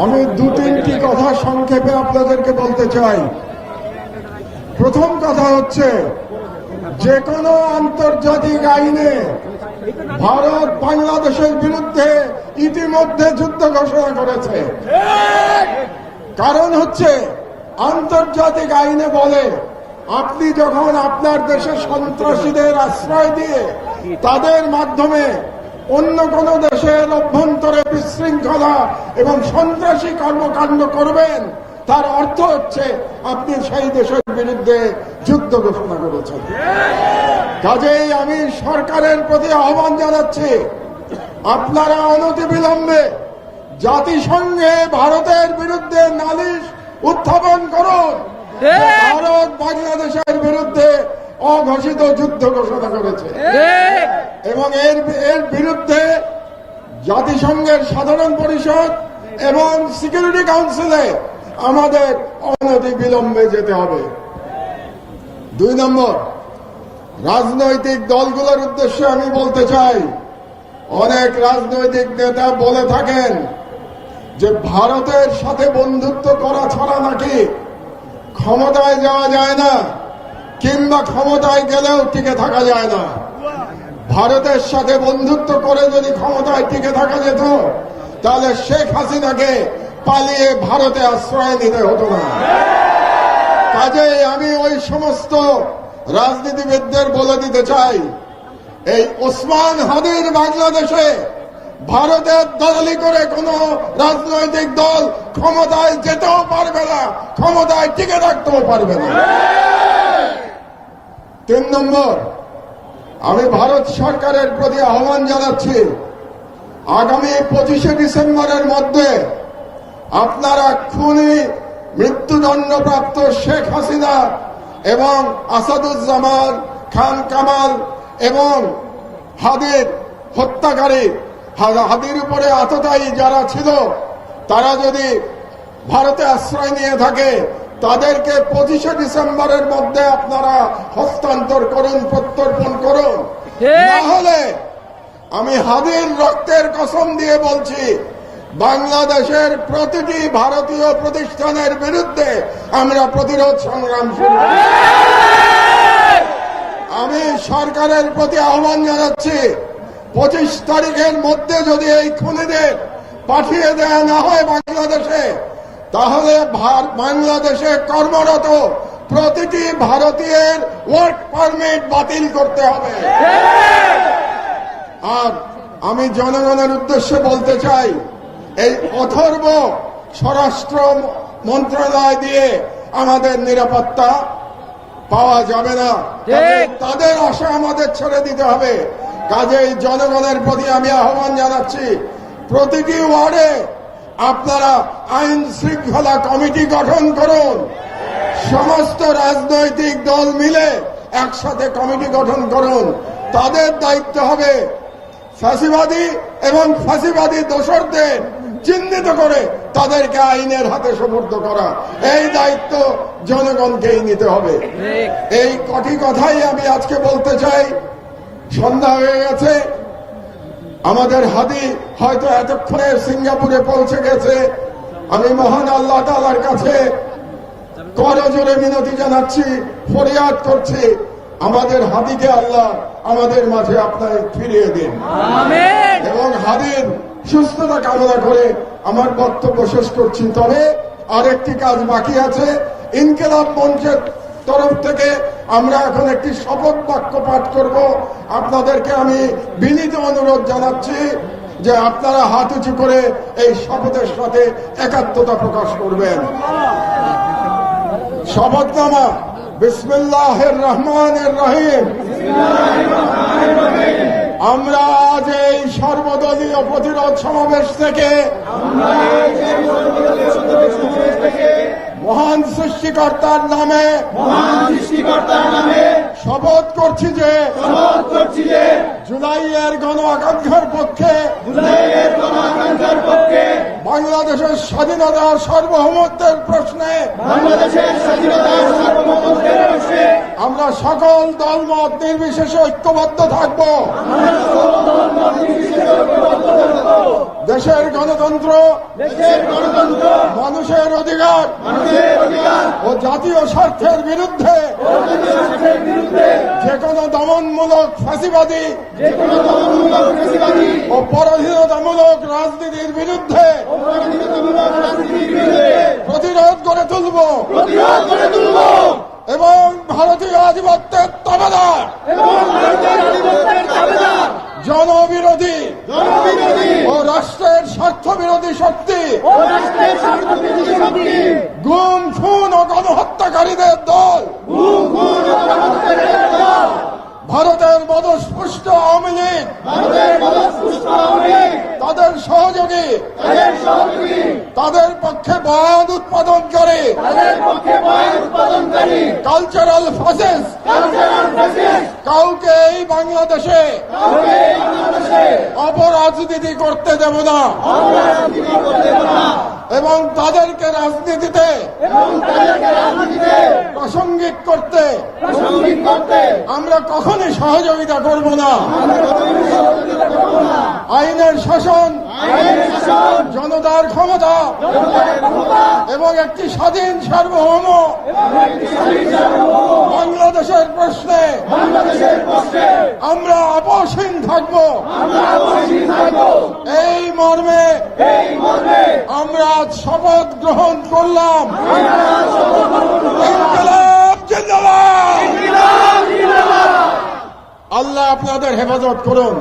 আমি দু তিনটি কথা সংক্ষেপে আপনাদেরকে বলতে চাই। প্রথম কথা হচ্ছে, যে কোনো আন্তর্জাতিক আইনে ভারত বাংলাদেশের বিরুদ্ধে ইতিমধ্যে যুদ্ধ ঘোষণা করেছে। কারণ হচ্ছে, আন্তর্জাতিক আইনে বলে, আপনি যখন আপনার দেশে সন্ত্রাসীদের আশ্রয় দিয়ে তাদের মাধ্যমে অন্য কোন দেশের অভ্যন্তরে বিশৃঙ্খলা এবং সন্ত্রাসী কর্মকাণ্ড করবেন, তার অর্থ হচ্ছে আপনি সেই দেশের বিরুদ্ধে যুদ্ধ ঘোষণা করেছেন। কাজেই আমি সরকারের প্রতি আহ্বান জানাচ্ছি, আপনারা অনতিবিলম্বে জাতিসংঘে ভারতের বিরুদ্ধে নালিশ উত্থাপন করুন। ভারত বাংলাদেশের বিরুদ্ধে অঘোষিত যুদ্ধ ঘোষণা করেছে এবং এর বিরুদ্ধে জাতিসংঘের সাধারণ পরিষদ এবং সিকিউরিটি কাউন্সিলে আমাদের অনতিবিলম্বে যেতে হবে। 2 নম্বর, রাজনৈতিক দলগুলোর উদ্দেশ্যে আমি বলতে চাই, অনেক রাজনৈতিক নেতা বলে থাকেন যে ভারতের সাথে বন্ধুত্ব করা ছাড়া নাকি ক্ষমতায় যাওয়া যায় না, কিংবা ক্ষমতায় গেলেও টিকে থাকা যায় না। ভারতের সাথে বন্ধুত্ব করে যদি ক্ষমতায় টিকে থাকা যেত, তাহলে শেখ হাসিনাকে পালিয়ে ভারতে আশ্রয় নিতে হতো না। কাজেই আমি ওই সমস্ত রাজনীতিবিদদের বলে দিতে চাই, এই ওসমান হাদির বাংলাদেশে ভারতের দলালি করে কোন রাজনৈতিক দল ক্ষমতায় যেতেও পারবে না, ক্ষমতায় টিকে থাকতেও পারবে না। 3 নম্বর, আমি ভারত সরকারের প্রতি আহ্বান জানাচ্ছি, আগামী 25শে ডিসেম্বরের মধ্যে আপনারা খুনি মৃত্যুদণ্ডপ্রাপ্ত শেখ হাসিনা এবং আসাদুজ্জামান খান কামাল এবং হাদির হত্যাকারী, হাদির উপরে আততায়ী যারা ছিল, তারা যদি ভারতে আশ্রয় নিয়ে থাকে, তাদেরকে 25শে ডিসেম্বরের মধ্যে আপনারা হস্তান্তর করুন, প্রত্যর্পণ করুন। না হলে আমি হাদির রক্তের কসম দিয়ে বলছি, বাংলাদেশের প্রতিটি ভারতীয় প্রতিষ্ঠানের বিরুদ্ধে আমরা প্রতিরোধ সংগ্রাম শুরু করব। আমি সরকারের প্রতি আহ্বান জানাচ্ছি, 25 তারিখের মধ্যে যদি এই খুনিদের পাঠিয়ে দেওয়া না হয় বাংলাদেশে, তাহলে বাংলাদেশে কর্মরত প্রতিটি ভারতীয়ের ওয়ার্ক পারমিট বাতিল করতে হবে। আর আমি জনগণের উদ্দেশ্যে বলতে চাই, এই অথর্ব স্বরাষ্ট্র মন্ত্রণালয় দিয়ে আমাদের নিরাপত্তা পাওয়া যাবে না, তাদের আশা আমাদের ছেড়ে দিতে হবে। কাজেই জনগণের প্রতি আমি আহ্বান জানাচ্ছি, প্রতিটি ওয়ার্ডে আপনারা আইন শৃঙ্খলা কমিটি গঠন করুন। সমস্ত রাজনৈতিক দল মিলে একসাথে কমিটি গঠন করুন। তাদের দায়িত্ব হবে ফ্যাসিবাদী এবং ফাঁসিবাদী দোসরদের চিহ্নিত করে তাদেরকে আইনের হাতে সোপর্দ করা। এই দায়িত্ব জনগণকেই নিতে হবে। এই কটি কথাই আমি আজকে বলতে চাই। সন্ধ্যা হয়ে গেছে, আমাদের হাদি হয়তো এতক্ষণে সিঙ্গাপুরে পৌঁছে গেছে। আমি মহান আল্লাহ তাআলার কাছে করজোড়ে মিনতি জানাচ্ছি, ফরিয়াদ করছি, আমাদের হাদিকে আল্লাহ আমাদের মাঝে আপনার ফিরিয়ে দিন এবং হাদির সুস্থতা কামনা করে আমার বক্তব্য শেষ করছি। তবে আরেকটি কাজ বাকি আছে। ইনকিলাব মঞ্চের তরফ থেকে আমরা এখন একটি শপথ বাক্য পাঠ করব। আপনাদেরকে আমি বিনীত অনুরোধ জানাচ্ছি যে আপনারা হাত উঁচু করে এই শপথের সাথে একাত্মতা প্রকাশ করবেন। শপথনামা। বিসমিল্লাহির রহমানির রহিম। আমরা আজ এই সর্বদলীয় প্রতিরোধ সমাবেশ থেকে মহান সৃষ্টিকর্তার নামে শপথ করছি যে জুলাইয়ের গণ আকাঙ্ক্ষার পক্ষে, বাংলাদেশের স্বাধীনতা সার্বভৌমত্বের প্রশ্নে আমরা সকল দলমত নির্বিশেষে ঐক্যবদ্ধ থাকব। দেশের গণতন্ত্র, মানুষের অধিকার ও জাতীয় স্বার্থের বিরুদ্ধে যে কোনো দমনমূলক ফাঁসিবাদী ও পরাধীনতামূলক রাজনীতির বিরুদ্ধে প্রতিরোধ করে তুলব এবং ভারতীয় আধিপত্যের তাবেদার জনবিরোধী ও রাষ্ট্রের স্বার্থ বিরোধী শক্তি, গুম খুন ও গণহত্যাকারীদের দল, ভারতের মদস্পুষ্ট আওয়ামী লীগ, তাদের সহযোগী, তাদের পক্ষে বয়ান উৎপাদনকারী, কালচারাল ফ্যাসিস্ট কাউকে এই বাংলাদেশে অপরাজনীতি করতে দেব না এবং তাদেরকে রাজনীতিতে প্রাসঙ্গিক করতে আমরা কখনই সহযোগিতা করব না। আইনের শাসন, জনতার ক্ষমতা এবং একটি স্বাধীন সার্বভৌম বাংলাদেশের প্রশ্নে আমরা আপোষহীন থাকব। এই মর্মে আমরা আজ শপথ গ্রহণ করলাম। ইনকিলাব জিন্দাবাদ। আল্লাহ আপনাদের হেফাজত করুন।